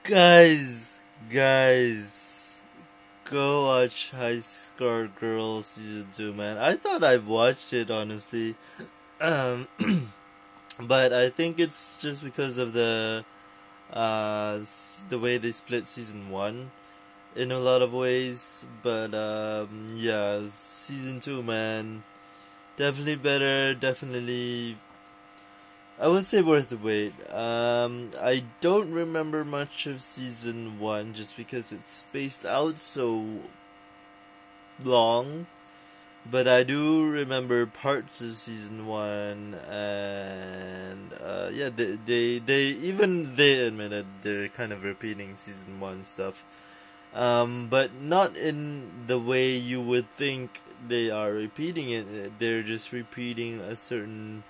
Guys, go watch High Score Girl season 2, man. I thought I've watched it, honestly. Um, but I think it's just because of the way they split season 1 in a lot of ways. But yeah, season 2, man. Definitely better, definitely I would say worth the wait. I don't remember much of season 1 just because it's spaced out so long. But I do remember parts of season 1, and yeah, they admitted they're kind of repeating season 1 stuff. But not in the way you would think they are repeating it. They're just repeating a certain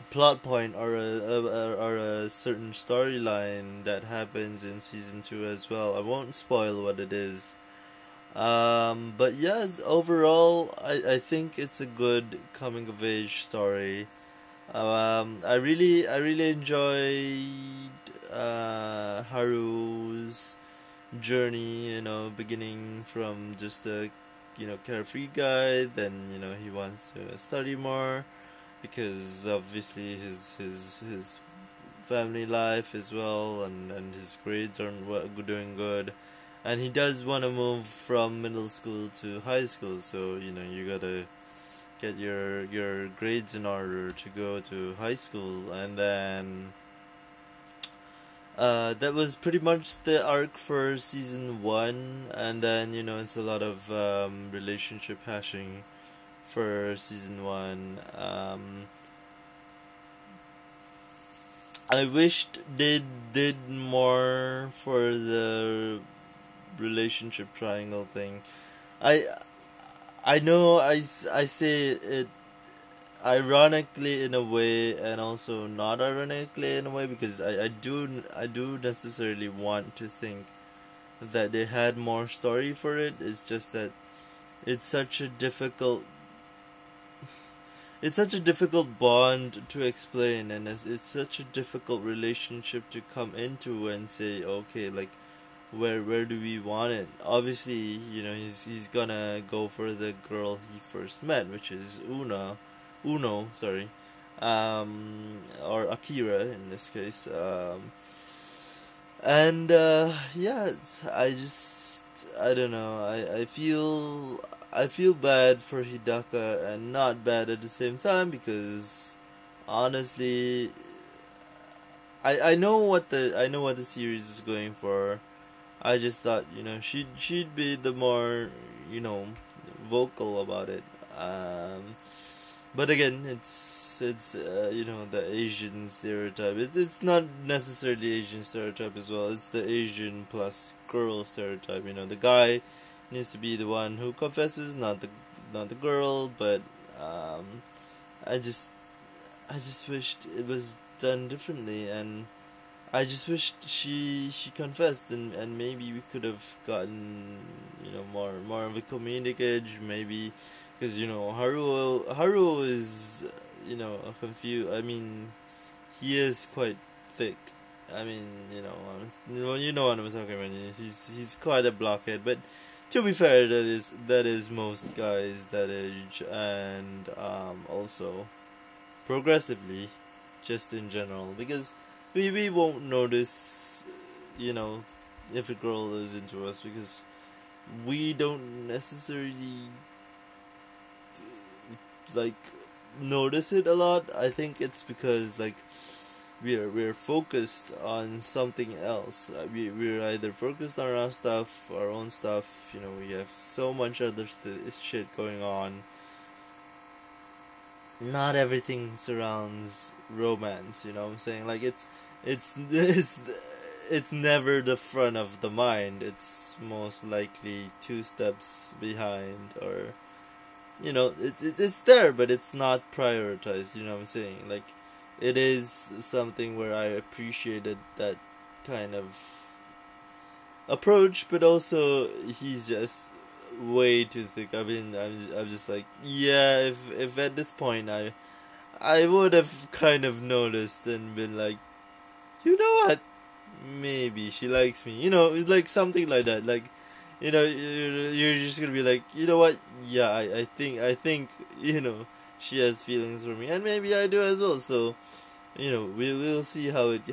plot point or a certain storyline that happens in season 2 as well. I won't spoil what it is. But yeah, overall, I think it's a good coming of age story. I really enjoyed Haru's journey. Beginning from just a carefree guy, then he wants to study more because obviously his family life as well, and his grades aren't doing good, and he does want to move from middle school to high school. So you gotta get your grades in order to go to high school, and then that was pretty much the arc for season 1, and then it's a lot of relationship hashing for season 1. I wished they did more for the relationship triangle thing. I I know I say it ironically in a way, and also not ironically in a way, because I do necessarily want to think that they had more story for it. It's just that it's such a difficult it's such a difficult bond to explain, and it's such a difficult relationship to come into and say, okay, like, where do we want it? Obviously, he's gonna go for the girl he first met, which is Uno, sorry, or Akira in this case. And yeah, I don't know. I feel bad for Hidaka and not bad at the same time, because honestly, I know what the series was going for. I just thought she'd be the more vocal about it. But again, it's the Asian stereotype. It's not necessarily Asian stereotype as well. It's the Asian plus girl stereotype. The guy needs to be the one who confesses, not the girl. But I just I just wished it was done differently, and I just wished she confessed, and maybe we could have gotten more of a comedic edge, maybe, because Haruo is a confused. I mean, he is quite thick. I mean, you know what I'm talking about. He's quite a blockhead, but to be fair, that is most guys that age, and also progressively, just in general, because we won't notice, you know, if a girl is into us, because we don't necessarily like notice it a lot. I think it's because like we're focused on something else. We're either focused on our own stuff. We have so much other shit going on. Not everything surrounds romance. You know what I'm saying? Like it's never the front of the mind. It's most likely two steps behind, or it's there, but it's not prioritized. You know what I'm saying? Like, it is something where I appreciated that kind of approach, but also he's just way too thick. I mean, I'm just like, yeah, if at this point I would have kind of noticed and been like, you know what? maybe she likes me. It's like something like that. Like, you're just gonna be like, you know what? Yeah, I think she has feelings for me, and maybe I do as well. So we'll see how it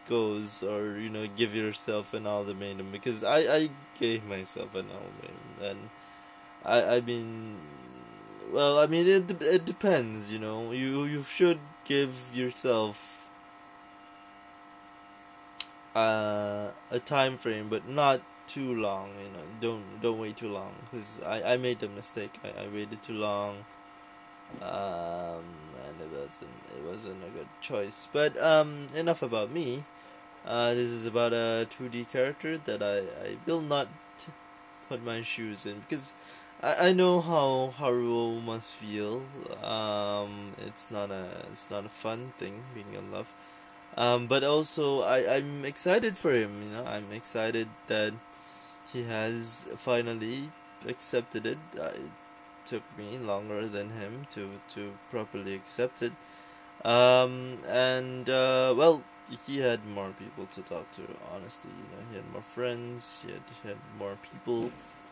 goes, or give yourself an ultimatum, because I gave myself an ultimatum, and I mean, well, I mean, it depends. You should give yourself a time frame, but not too long. Don't wait too long, because I made a mistake. I waited too long, and it wasn't a good choice. But enough about me. This is about a 2D character that I will not put my shoes in, because I know how Haruo must feel. It's not a fun thing being in love. But also I'm excited for him. I'm excited that he has finally accepted it. It took me longer than him to properly accept it. And well, he had more people to talk to. Honestly, he had more friends. He had more people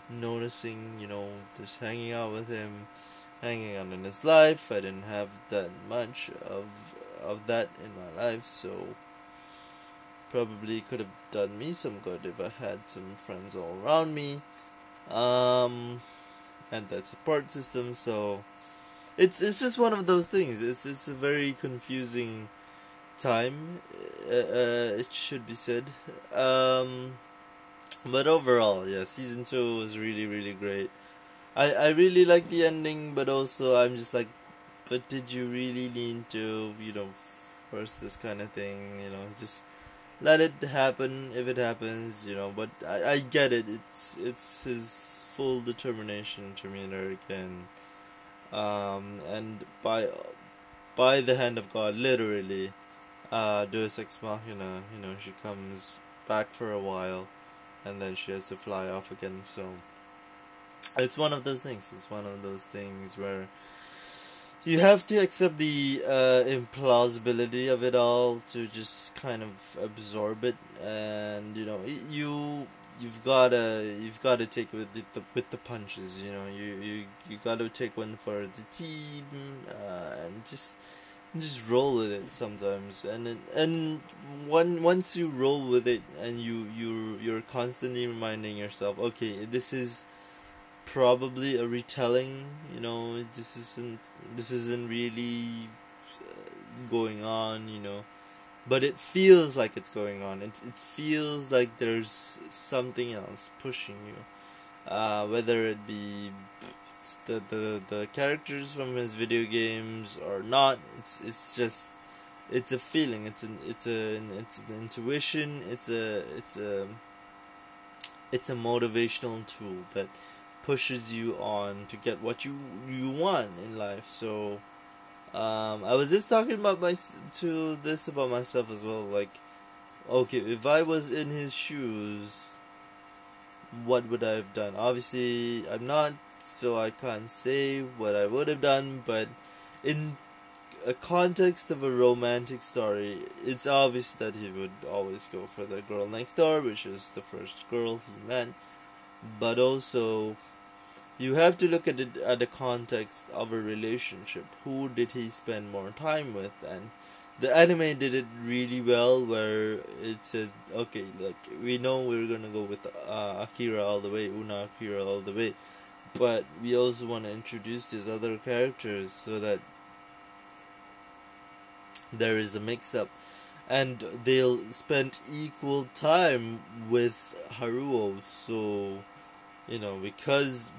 noticing. Just hanging out with him, hanging out in his life. I didn't have that much of that in my life, so probably could have done me some good if I had some friends all around me, and that support system. So it's just one of those things. It's a very confusing time. It should be said. But overall, yeah, season 2 was really, really great. I really like the ending, but also I'm just like, but did you really need to force this kind of thing? Just let it happen if it happens. But I get it. It's his full determination to meet her again. And by the hand of God, literally, Deus Ex Machina, she comes back for a while, and then she has to fly off again. So it's one of those things. It's one of those things where you have to accept the implausibility of it all to just kind of absorb it, and you've gotta take it with the punches. You gotta take one for the team, and just roll with it sometimes. And once you roll with it, and you're constantly reminding yourself, okay, this is probably a retelling. This isn't really going on. But it feels like it's going on. It feels like there's something else pushing you. Whether it be the characters from his video games or not, it's a feeling. It's an intuition. It's a motivational tool that pushes you on to get what you want in life. So I was just talking about about myself as well. Like, okay, if I was in his shoes, what would I have done? Obviously, I'm not, so I can't say what I would have done. But in a context of a romantic story, it's obvious that he would always go for the girl next door, which is the first girl he met. But also, you have to look at it at the context of a relationship. Who did he spend more time with? And the anime did it really well, where it said, okay, like, we know we're gonna go with Akira all the way, Una Akira all the way, but we also want to introduce these other characters so that there is a mix-up, and they'll spend equal time with Haruo. So because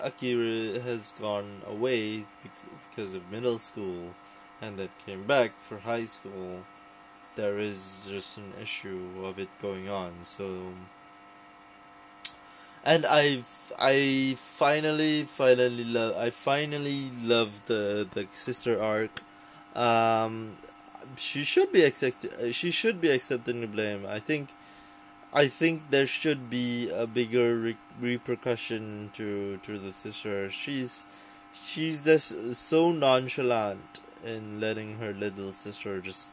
Akira has gone away because of middle school, and then came back for high school, there is just an issue of it going on. So, and I finally love the sister arc. Um, she should be accepting the blame. I think there should be a bigger repercussion to the sister. She's just so nonchalant in letting her little sister just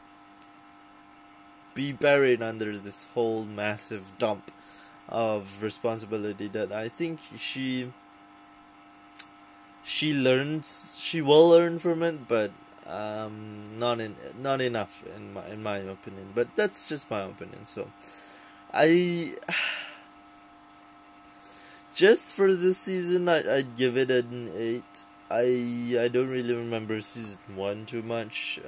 be buried under this whole massive dump of responsibility that I think she will learn from it, but not enough in my opinion. But that's just my opinion. So I just for this season I'd give it an 8. I don't really remember season 1 too much.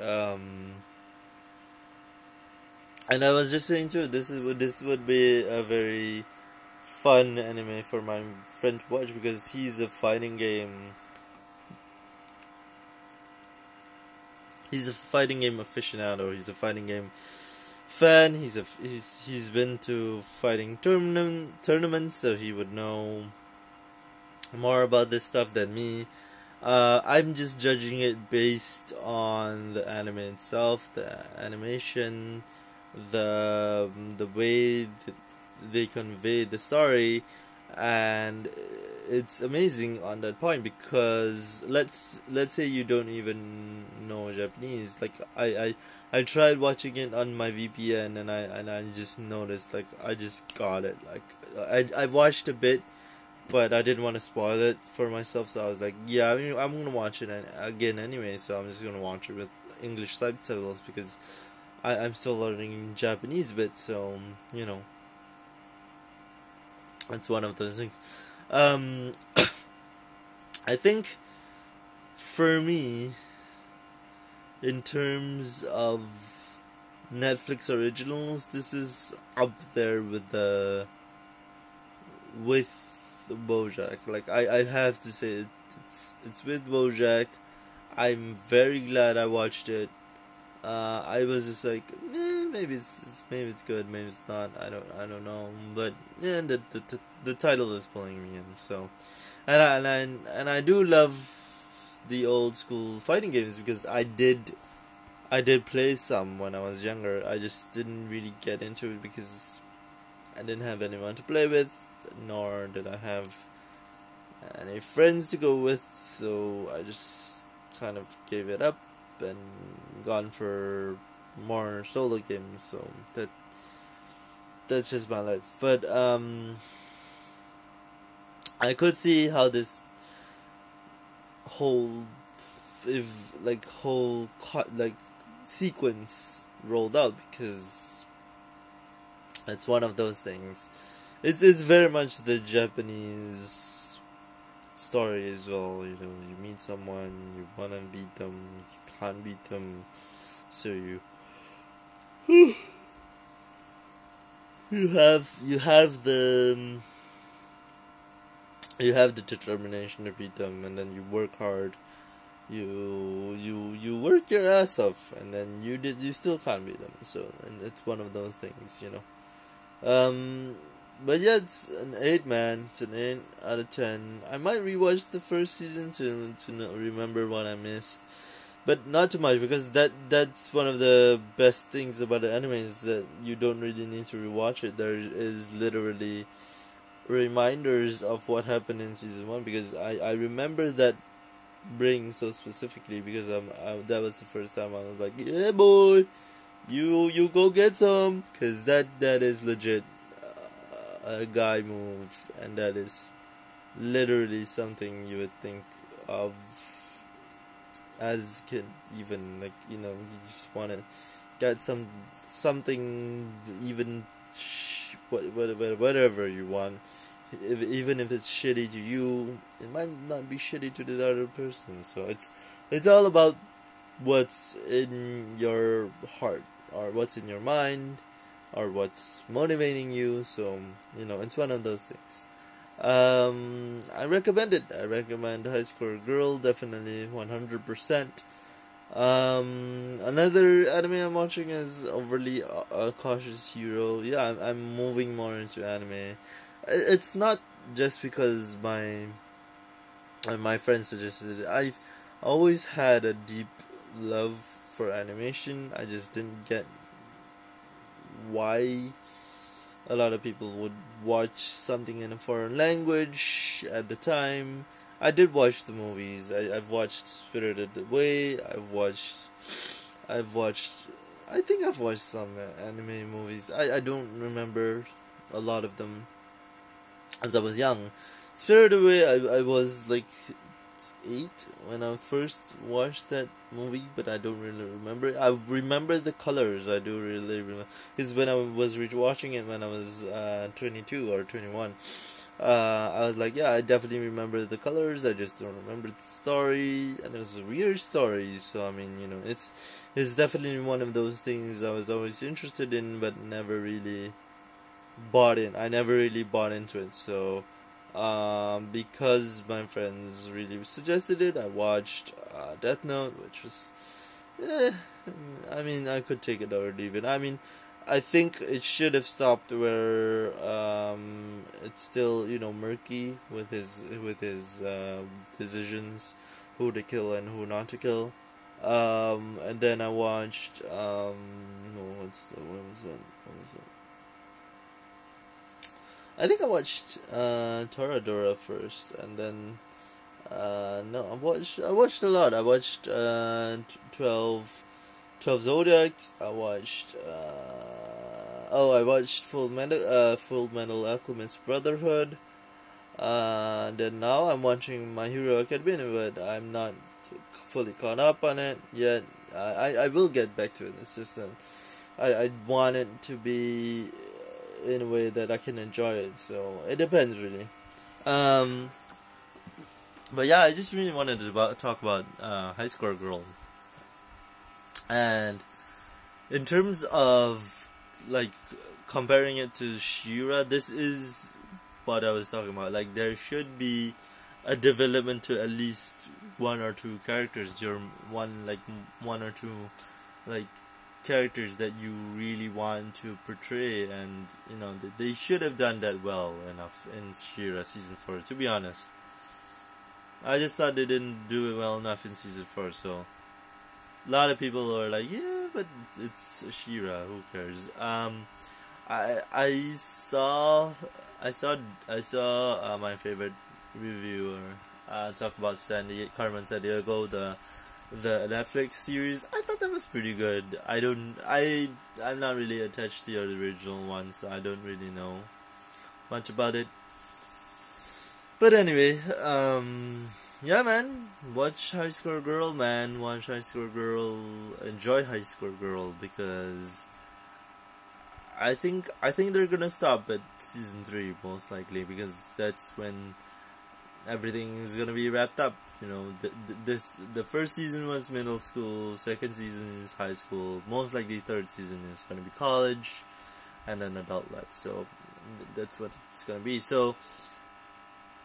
And I was just saying too, this would be a very fun anime for my friend to watch, because he's a fighting game. He's a fighting game aficionado. He's a fighting game fan. He's been to fighting tournaments, so he would know more about this stuff than me. I'm just judging it based on the anime itself, the animation, the way that they convey the story, and it's amazing on that point, because let's say you don't even know Japanese. Like I tried watching it on my VPN, and I just noticed, like, I just got it. Like I watched a bit, but I didn't want to spoil it for myself, so I was like, yeah, I mean, I'm gonna watch it again anyway, so I'm just gonna watch it with English subtitles, because I'm still learning Japanese bit, so it's one of those things. I think for me, in terms of Netflix originals, this is up there with BoJack. Like I have to say it's with BoJack. I'm very glad I watched it. I was just like, maybe it's good, maybe it's not. I don't know. But yeah, the title is pulling me in. So, and I do love the old school fighting games, because I did play some when I was younger. I just didn't really get into it because I didn't have anyone to play with, nor did I have any friends to go with. So I just kind of gave it up and gone for more solo games. So that's just my life. But I could see how this whole sequence rolled out, because it's one of those things. It's very much the Japanese story as well. You meet someone, you wanna beat them, you can't beat them, so you have the determination to beat them, and then you work hard. You work your ass off, and then you still can't beat them. So, and it's one of those things, But yeah, it's an 8, man. It's an 8 out of 10. I might rewatch the first season to remember what I missed, but not too much, because that's one of the best things about the anime, is that you don't really need to rewatch it. There is literally reminders of what happened in season 1, because I remember that bring so specifically, because that was the first time I was like, yeah boy, you go get some, because that is legit a guy move, and that is literally something you would think of as kid, even, like, you just want to get something, even whatever you want. Even if it's shitty to you, it might not be shitty to the other person. So it's all about what's in your heart, or what's in your mind, or what's motivating you. So it's one of those things. I recommend it. I recommend High Score Girl, definitely 100%. Another anime I'm watching is Overly Cautious Hero. Yeah, I'm moving more into anime. It's not just because my friend suggested it. I've always had a deep love for animation. I just didn't get why a lot of people would watch something in a foreign language at the time. I did watch the movies. I've watched Spirited Away. I've watched I think I've watched some anime movies. I don't remember a lot of them as I was young. Spirited Away, I was like 8 when I first watched that movie, but I don't really remember. I remember the colors. I do really remember. Because when I was watching it when I was 22 or 21, I was like, yeah, I definitely remember the colors. I just don't remember the story, and it was a weird story. So I mean, it's definitely one of those things I was always interested in, but never really bought in. I never really bought into it. So because my friends really suggested it, I watched Death Note, which was, eh, I mean, I could take it or leave it. I mean, I think it should have stopped where it's still murky with his decisions, who to kill and who not to kill. And then I watched no, what was that? What was it? I think I watched Toradora first, and then no, I watched a lot. I watched 12 Zodiac. I watched I watched Full Metal Alchemist Brotherhood. Then now I'm watching My Hero Academia, but I'm not fully caught up on it yet. I will get back to it. It's just that I want it to be in a way that I can enjoy it. So it depends really. Um, but yeah, I just really wanted to talk about High Score Girl. And in terms of like comparing it to She-Ra, this is what I was talking about. Like there should be a development to at least one or two characters. One or two like characters that you really want to portray, and they should have done that well enough in She-Ra season 4. To be honest, I just thought they didn't do it well enough in season 4. So a lot of people are like, yeah, but it's She-Ra, who cares? I saw my favorite reviewer talk about Carmen Sandiego, the Netflix series. I thought that was pretty good. I'm not really attached to the original one, so I don't really know much about it. But anyway, yeah, man, watch High Score Girl, man. Watch High Score Girl. Enjoy High Score Girl, because I think they're gonna stop at season 3 most likely, because that's when everything is gonna be wrapped up. The first season was middle school, second season is high school, most likely third season is gonna be college, and then adult life. So that's what it's gonna be. So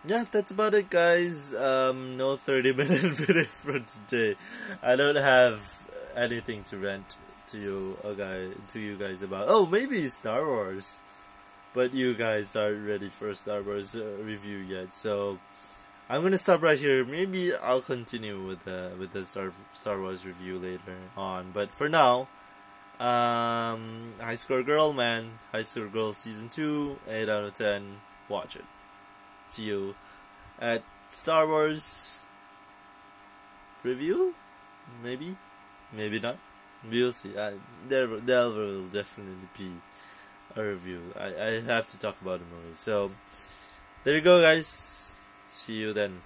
yeah, that's about it, guys. No 30-minute video for today. I don't have anything to rant to you guys about. Oh, maybe Star Wars, but you guys aren't ready for a Star Wars review yet. So I'm gonna stop right here. Maybe I'll continue with the Star Wars review later on. But for now, High Score Girl, man. High Score Girl season 2, 8 out of 10. Watch it. See you at Star Wars review. Maybe not. We'll see. There will definitely be a review. I have to talk about the movie. So there you go, guys. See you then.